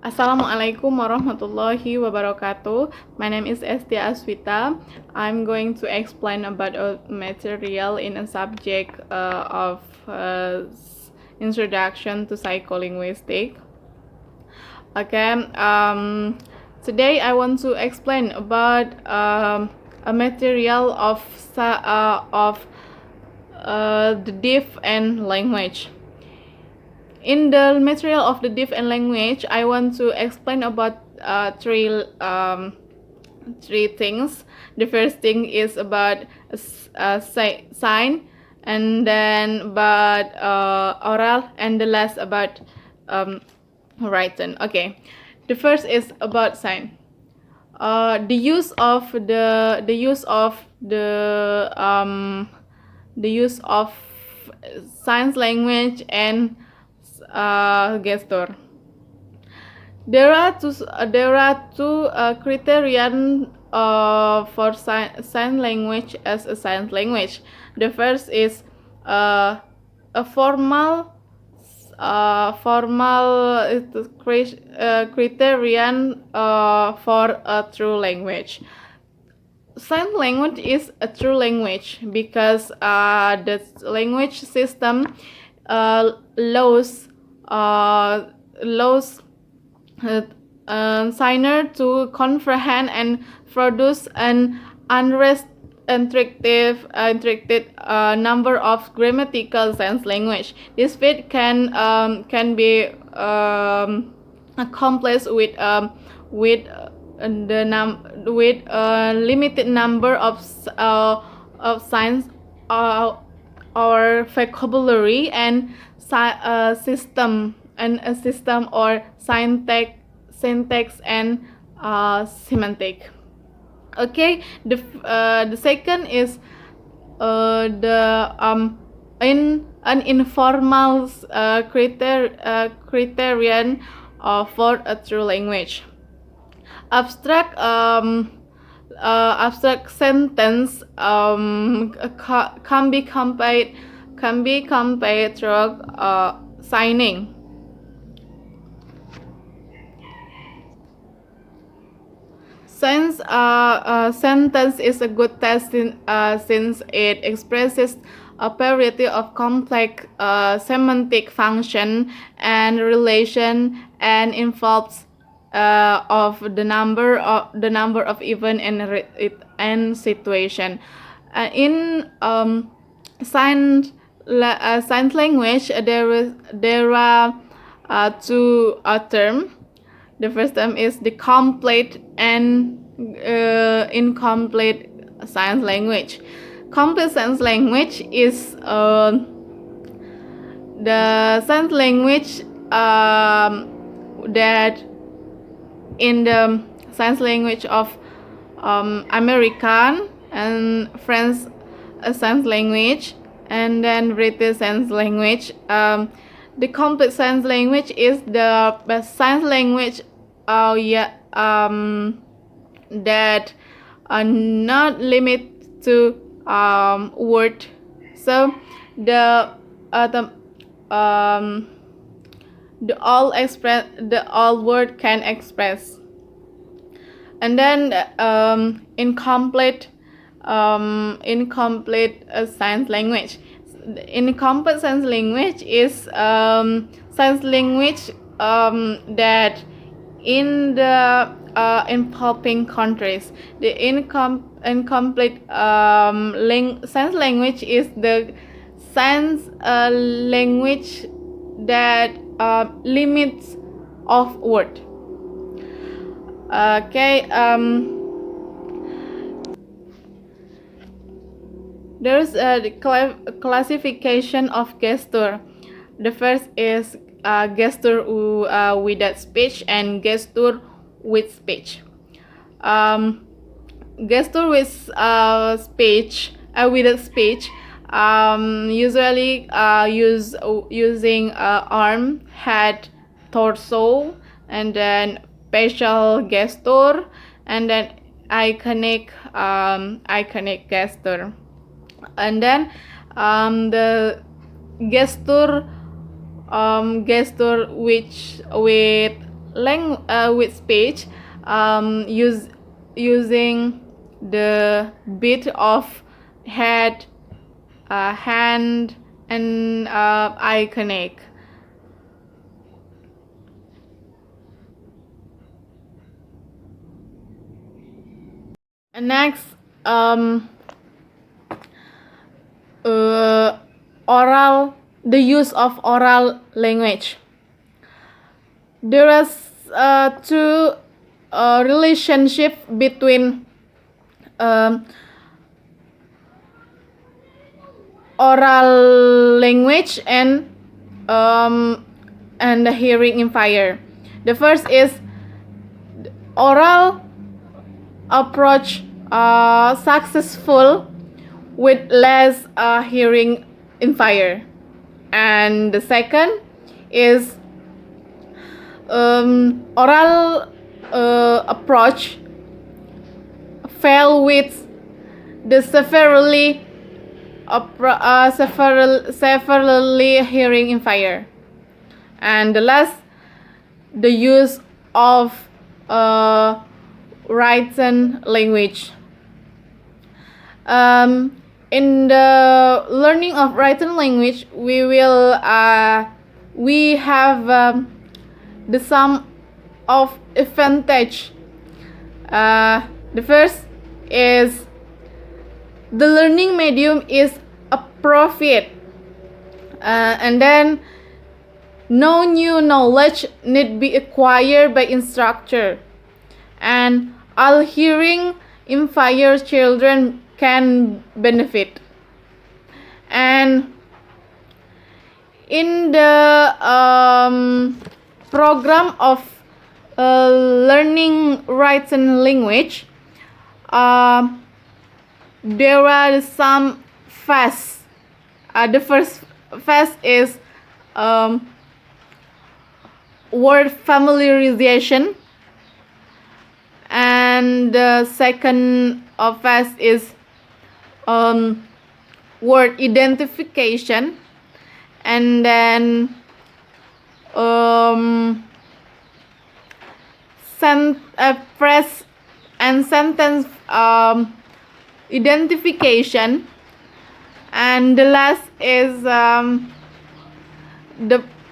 Assalamualaikum warahmatullahi wabarakatuh. My name is Estia Aswita. I'm going to explain about a material in a subject of Introduction to Psycholinguistics. Okay. Today I want to explain about a material of the deaf and language. In the material of the deaf and language, I want to explain about three things. The first thing is about sign, and then about oral, and the last about written. Okay, the first is about sign. The use of sign language and gesture. There are two criterion for sign language as a sign language. The first is a formal criterion for a true language. Sign language is a true language because the language system allows signer to comprehend and produce an unrestricted number of grammatical sense language. This feat can be accomplished with limited number of signs or vocabulary and system or syntax and semantic. Okay, the second is in an informal criterion for a true language. Abstract sentence can be compared through signing. Since sentence is a good test since it expresses a variety of complex semantic function and relation and involves of the number of event and situation. In sign language, there are two terms. The first term is the complete and incomplete sign language. Complete sign language is the sign language that in the sign language of American and French sign language, and then British sign language. The complete sign language is the sign language that are not limited to word. So the all word can express. And then incomplete sign language. Incomplete sign language is sign language that in the developing countries, the incomplete sign language is the sign language that limits of word. Okay. There's a classification of gesture. The first is gesture without speech and gesture with speech. Gesture with speech without speech usually using arm, head, torso, and then facial gesture, and then iconic gesture. And then the gesture which with with speech, using the bit of head, hand, and eye connect. And next, the use of oral language. There is two relationship between oral language and the hearing impair. The first is oral approach successful with less hearing impair, and the second is oral approach fail with the severely hearing impair, and the last, the use of written language. In the learning of written language, we have the sum of advantage. The first is the learning medium is appropriate, and then no new knowledge need be acquired by instructor, and all hearing impaired children can benefit. And in the program of learning written language, there are some phases. The first phase is word familiarization, and the second phase is word identification, and then phrase and sentence identification, and the last is the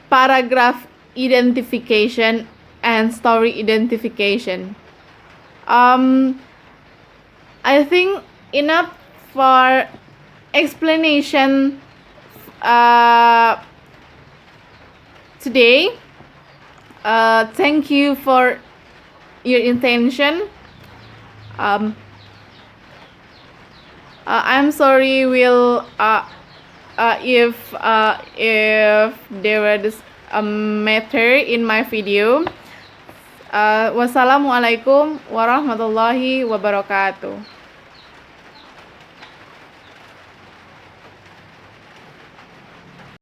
paragraph identification and story identification. I think enough for explanation today. Thank you for your attention. I'm sorry if there was a matter in my video. Wassalamualaikum warahmatullahi wabarakatuh.